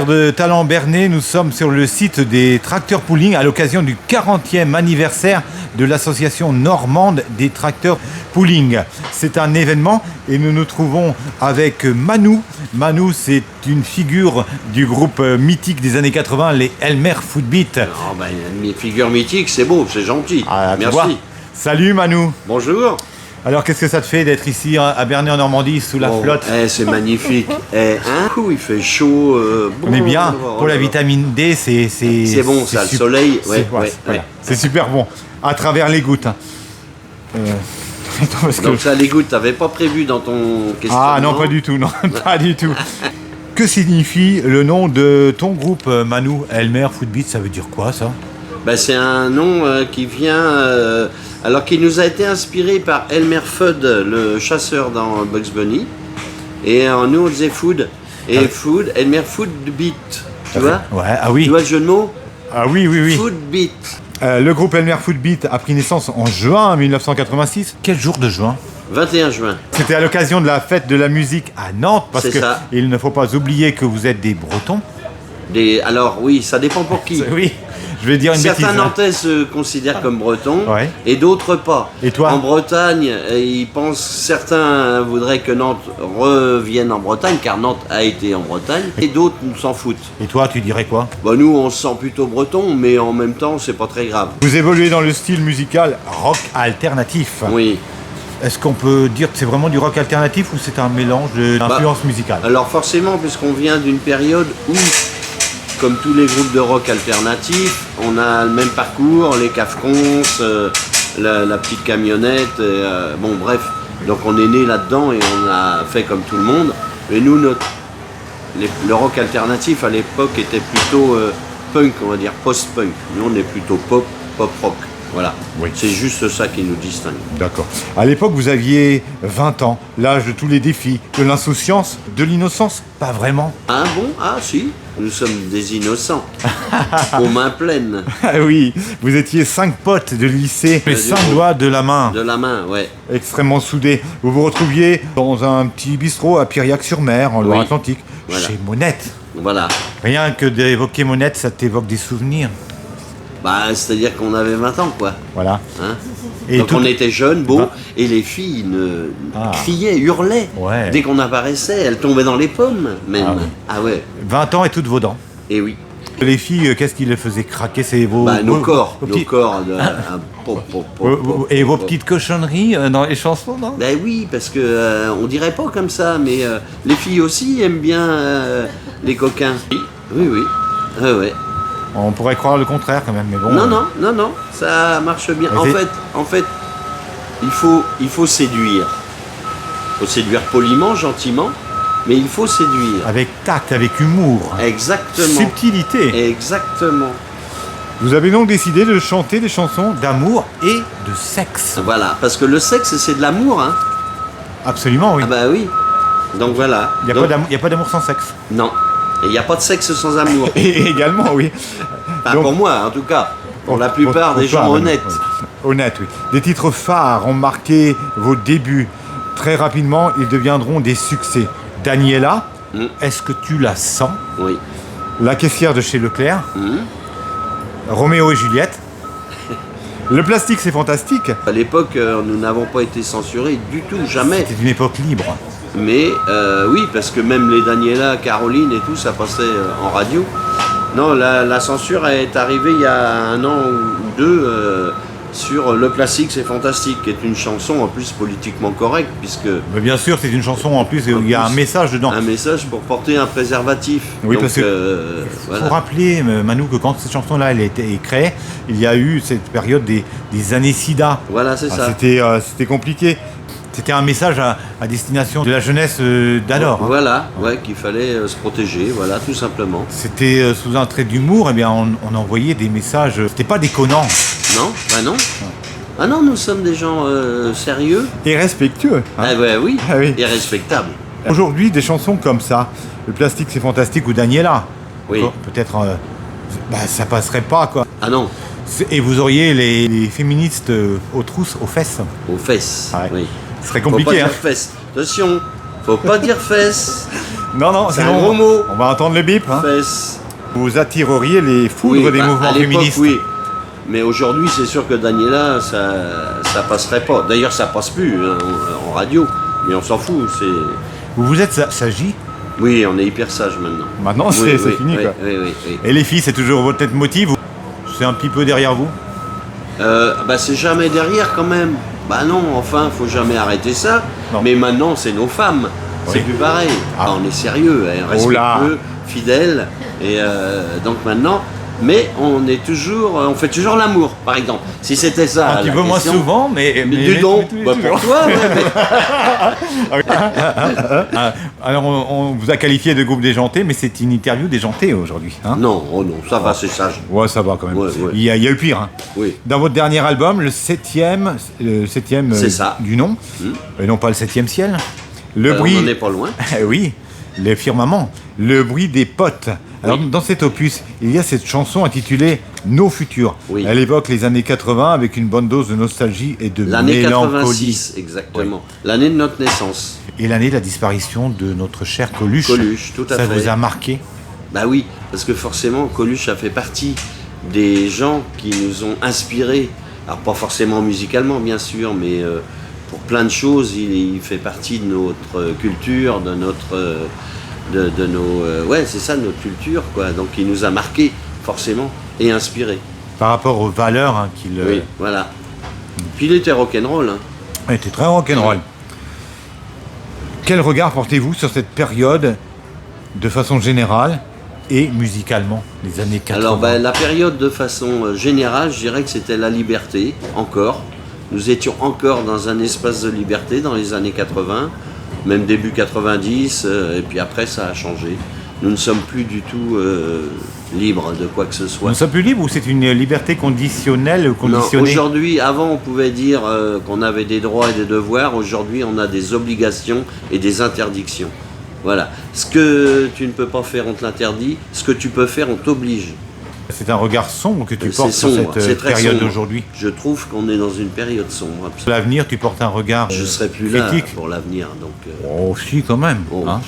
De Talent-Bernay, nous sommes sur le site des tracteurs pooling à l'occasion du 40e anniversaire de l'association normande des tracteurs pooling. C'est un événement et nous nous trouvons avec Manu. Manu, c'est une figure du groupe mythique des années 80, les Elmer Footbeat. Oh ben, mes figures mythiques, c'est beau, c'est gentil. Merci. Salut Manu. Bonjour. Alors, qu'est-ce que ça te fait d'être ici à Bernay en Normandie sous la flotte? C'est magnifique. Il fait chaud. On est bien. Pour la vitamine D, c'est bon ça, le soleil. Voilà. C'est super bon. À travers les gouttes. Donc ça, les gouttes, t'avais pas prévu dans ton questionnement? Ah non, pas du tout, non, pas du tout. Que signifie le nom de ton groupe, Manu? Elmer Footbeat, ça veut dire quoi ça? C'est un nom qui vient... alors qui nous a été inspiré par Elmer Fudd, le chasseur dans Bugs Bunny. Et nous on disait Food. Et Food, Elmer Footbeat. Tu vois? Ouais, ah oui. Tu vois le jeu de mots? Ah oui, oui, oui. Footbeat. Le groupe Elmer Footbeat a pris naissance en juin 1986. Quel jour de juin? 21 juin. C'était à l'occasion de la fête de la musique à Nantes, parce que ça. Il ne faut pas oublier que vous êtes des Bretons. Alors oui, ça dépend pour qui. Oui, je vais dire une bêtise. Certains Nantais se considèrent comme Bretons, ouais. Et d'autres pas. Et toi? En Bretagne, certains voudraient que Nantes revienne en Bretagne, car Nantes a été en Bretagne, et d'autres s'en foutent. Et toi, tu dirais quoi? Nous, on se sent plutôt breton, mais en même temps, c'est pas très grave. Vous évoluez dans le style musical rock alternatif. Oui. Est-ce qu'on peut dire que c'est vraiment du rock alternatif ou c'est un mélange d'influences musicales? Alors forcément, puisqu'on vient d'une période où, comme tous les groupes de rock alternatif, on a le même parcours, les Cafcons, la petite camionnette, bref. Donc on est né là-dedans et on a fait comme tout le monde. Mais nous, le rock alternatif à l'époque était plutôt punk, on va dire post-punk. Nous, on est plutôt pop-rock. Voilà, oui. C'est juste ça qui nous distingue. D'accord. À l'époque, vous aviez 20 ans, l'âge de tous les défis, de l'insouciance, de l'innocence. Pas vraiment. Ah bon? Ah si, nous sommes des innocents, aux mains pleines. Ah oui, vous étiez 5 potes de lycée, les 5 doigts de la main. De la main, ouais. Extrêmement soudés. Vous vous retrouviez dans un petit bistrot à Piriac-sur-Mer, en Loire-Atlantique, voilà. Chez Monette. Voilà. Rien que d'évoquer Monette, ça t'évoque des souvenirs. C'est-à-dire qu'on avait 20 ans, quoi. Voilà. Hein? Donc on était jeunes, beaux, et les filles criaient, hurlaient. Ouais. Dès qu'on apparaissait, elles tombaient dans les pommes, même. Ah ouais. 20 ans et toutes vos dents. Et oui. Les filles, qu'est-ce qui les faisait craquer? C'est nos corps. Et vos petites cochonneries dans les chansons, non? Oui, parce que on dirait pas comme ça, mais les filles aussi aiment bien les coquins. Oui. Ouais. On pourrait croire le contraire quand même, mais bon. Non, ça marche bien. En fait, il faut séduire. Il faut séduire poliment, gentiment, mais il faut séduire. Avec tact, avec humour. Exactement. Subtilité. Exactement. Vous avez donc décidé de chanter des chansons d'amour et de sexe. Voilà, parce que le sexe, c'est de l'amour, hein. Absolument, oui. Ah oui. Donc voilà. Il n'y a pas d'amour sans sexe. Non. Et il n'y a pas de sexe sans amour. Et également, oui. Donc, pour moi, en tout cas. Pour la plupart des gens honnêtes. Honnêtes, oui. Des titres phares ont marqué vos débuts. Très rapidement, ils deviendront des succès. Daniela, Est-ce que tu la sens? Oui. La caissière de chez Leclerc. Roméo et Juliette. Le plastique, c'est fantastique. À l'époque, nous n'avons pas été censurés du tout, jamais. C'était une époque libre. Mais oui, parce que même les Daniela, Caroline et tout, ça passait en radio. Non, la censure est arrivée il y a 1 an ou 2 sur Le Plastique, c'est fantastique, qui est une chanson en plus politiquement correcte, puisque... Mais bien sûr, c'est une chanson en plus, il y a un message dedans. Un message pour porter un préservatif. Oui, donc, parce que faut rappeler, Manu, que quand cette chanson-là elle a été créée, il y a eu cette période des années SIDA. Voilà, c'est ça. C'était compliqué. C'était un message à destination de la jeunesse d'alors. Voilà, qu'il fallait se protéger, voilà, tout simplement. C'était sous un trait d'humour, on envoyait des messages, c'était pas déconnant. Non, non. Ah non, nous sommes des gens sérieux. Et respectueux. Hein. Oui, et respectables. Aujourd'hui, des chansons comme ça, Le Plastique c'est fantastique ou Daniela, peut-être ça passerait pas, quoi. Ah non. Et vous auriez les féministes aux trousses, aux fesses. Aux fesses, oui. Ce serait compliqué. Faut pas dire fesses. Attention, faut pas dire fesses. Non, C'est sinon, un gros mot. on va entendre le bip. Hein. Fesses. Vous attireriez les foudres Oui, des bah, mouvements à l'époque, féministes. oui. Mais aujourd'hui, c'est sûr que Daniela, ça passerait pas. D'ailleurs, ça passe plus hein, en radio. Mais on s'en fout. Vous êtes sagi. Oui, on est hyper sage maintenant. Maintenant, Oui, c'est oui, fini. oui, Quoi. oui. Et les filles, c'est toujours votre tête motive ou c'est un petit peu derrière vous? Bah, c'est jamais derrière quand même. Bah non, enfin, faut jamais arrêter ça. Non. Mais maintenant, c'est nos femmes. Oui. C'est plus pareil. Ah. Bah, on est sérieux, hein, Oh là. respectueux, fidèles. Et donc maintenant, mais on fait toujours l'amour, par exemple. Si c'était ça. Un petit la peu moins question, souvent, mais du don, bah, pour toi, ouais, Alors, on vous a qualifié de groupe déjanté, mais c'est une interview déjantée aujourd'hui. Hein. Non, oh non, ça va, c'est sage. Ouais, ça va quand même. Ouais. Il y a eu pire. Hein. Oui. Dans votre dernier album, le septième C'est ça. du nom, et non pas le septième ciel, le bruit. On n'en est pas loin. Oui, les firmaments, le bruit des potes. Alors, dans cet opus, il y a cette chanson intitulée Nos futurs. Oui. Elle évoque les années 80 avec une bonne dose de nostalgie et de L'année mélancolie. 86, exactement. L'année de notre naissance. Et l'année de la disparition de notre cher Coluche. Coluche, tout à Ça fait. vous a marqué? Bah oui, parce que forcément, Coluche a fait partie des gens qui nous ont inspirés. Alors pas forcément musicalement, bien sûr, mais pour plein de choses, il fait partie de notre culture, de notre, de nos, ouais, c'est ça, notre culture, quoi. Donc il nous a marqués forcément et inspirés. Par rapport aux valeurs hein, qu'il Oui, voilà. Puis il était rock'n'roll. Hein. était très rock'n'roll. Quel regard portez-vous sur cette période de façon générale et musicalement, les années 80? Alors ben, la période de façon générale, je dirais que c'était la liberté, encore. Nous étions encore dans un espace de liberté dans les années 80, même début 90, et puis après ça a changé. Nous ne sommes plus du tout libres de quoi que ce soit. Nous sommes plus libres ou c'est une liberté conditionnelle ou Non, conditionnée? aujourd'hui, avant on pouvait dire qu'on avait des droits et des devoirs, aujourd'hui on a des obligations et des interdictions. Voilà. Ce que tu ne peux pas faire, on te l'interdit. Ce que tu peux faire, on t'oblige. C'est un regard sombre que tu portes C'est sur sombre, c'est cette très période sombre. d'aujourd'hui. Je trouve qu'on est dans une période sombre. absolument. Sur l'avenir, tu portes un regard Je serai plus critique. là pour l'avenir. Donc, Oh, si, quand même. Oh. Hein.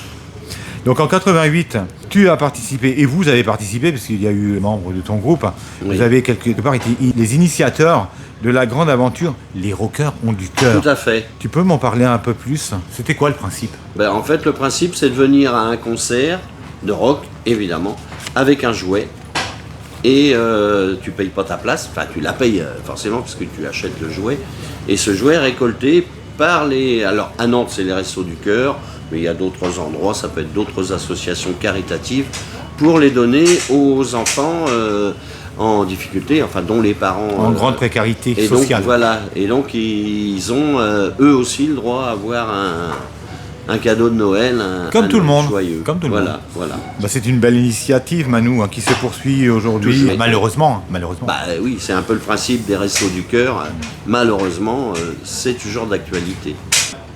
Donc en 88, tu as participé, et vous avez participé, parce qu'il y a eu membres de ton groupe, Oui. vous avez quelque part été les initiateurs de la grande aventure Les rockers ont du cœur. tout à fait. Tu peux m'en parler un peu plus? C'était quoi le principe? Ben, en fait, le principe, c'est de venir à un concert de rock, évidemment, avec un jouet. Et tu payes pas ta place, enfin tu la payes forcément parce que tu achètes le jouet. Et ce jouet est récolté par les... Alors à Nantes, c'est les Restos du Cœur, mais il y a d'autres endroits, ça peut être d'autres associations caritatives, pour les donner aux enfants en difficulté, enfin dont les parents... En grande précarité et donc, sociale. voilà, et donc ils ont eux aussi le droit à avoir un cadeau de Noël, Comme un tout le Noël monde, joyeux. comme tout le voilà, monde. Voilà. Bah, c'est une belle initiative, Manu, hein, qui se poursuit aujourd'hui, Toujours. malheureusement. Bah oui, c'est un peu le principe des Restos du Cœur. Malheureusement, c'est toujours d'actualité.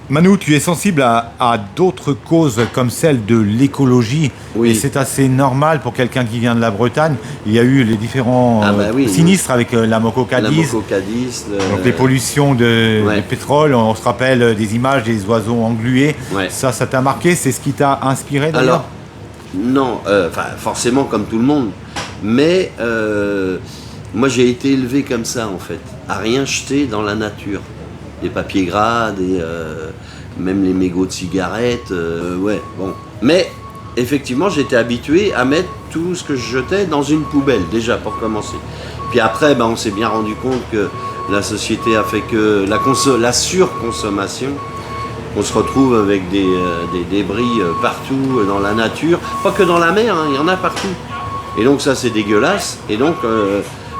Manu, tu es sensible à d'autres causes comme celle de l'écologie. Oui. Et c'est assez normal pour quelqu'un qui vient de la Bretagne. Il y a eu les différents Ah bah oui, sinistres avec la Moco La Cadiz. Moco Cadiz, Donc les pollutions de Ouais. pétrole, on se rappelle des images des oiseaux englués. Ouais. Ça t'a marqué? C'est ce qui t'a inspiré d'ailleurs? Alors, non, enfin forcément comme tout le monde, mais moi j'ai été élevé comme ça en fait, à rien jeter dans la nature. Des papiers gras, même les mégots de cigarettes, ouais, bon. Mais effectivement j'étais habitué à mettre tout ce que je jetais dans une poubelle, déjà pour commencer. Puis après, ben, on s'est bien rendu compte que la société a fait que la surconsommation, on se retrouve avec des débris partout dans la nature, pas que dans la mer, hein, il y en a partout. Et donc ça c'est dégueulasse. Et donc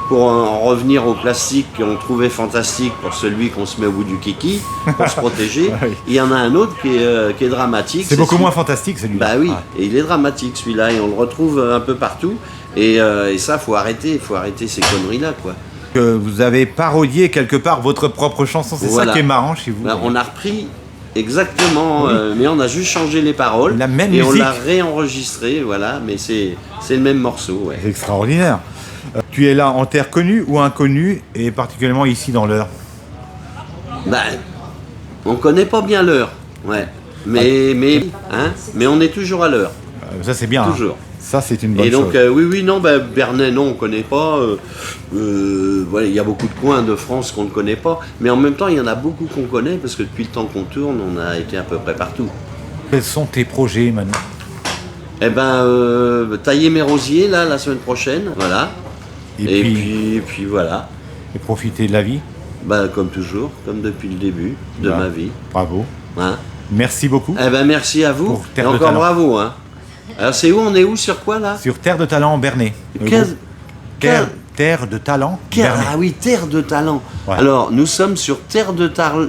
pour en revenir au plastique qu'on trouvait fantastique pour celui qu'on se met au bout du kiki, pour se protéger, Oui. il y en a un autre qui est dramatique. C'est beaucoup celui- moins fantastique celui-là. Bah oui, Ouais. et il est dramatique celui-là, et on le retrouve un peu partout. Et ça, faut arrêter ces conneries-là, quoi. Que vous avez parodié quelque part votre propre chanson, c'est Voilà. ça qui est marrant chez vous. Là, on a repris exactement, mais on a juste changé les paroles. La même et on musique. l'a réenregistré, voilà, mais c'est le même morceau, ouais. C'est extraordinaire. Tu es là en terre connue ou inconnue, et particulièrement ici dans l'Eure. Bah, on connaît pas bien l'heure, ouais. mais on est toujours à l'heure. Ça c'est bien. Toujours. Hein. Ça c'est une bonne Et donc, chose. oui, non, Bernay, non, on ne connaît pas. Voilà, il y a beaucoup de coins de France qu'on ne connaît pas. Mais en même temps, il y en a beaucoup qu'on connaît parce que depuis le temps qu'on tourne, on a été à peu près partout. Quels sont tes projets maintenant? Eh ben, tailler mes rosiers, là, la semaine prochaine. Voilà. Et puis voilà. Et profiter de la vie. Comme toujours, comme depuis le début de ma vie. Bravo. Hein? Merci beaucoup. Eh ben, merci à vous. Pour Et Terre de encore Talent. bravo. Hein? Alors, c'est où? On est où? Sur quoi, là? Sur Terre de Talent Bernay. Terre de Talent Bernay. Ah oui, Terre de Talent. Ouais. Alors, nous sommes sur Terre de Talent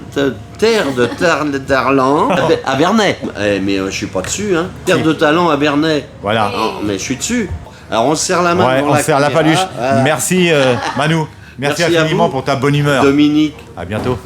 à Bernay. Mais je suis pas dessus. Hein. Terre de Talent à Bernay. Voilà. Non, mais je suis dessus. Alors, on se serre la main. Ouais, devant on serre la caméra. paluche. Voilà. Merci Manu. Merci Merci à infiniment vous. pour ta bonne humeur. Dominique. À bientôt.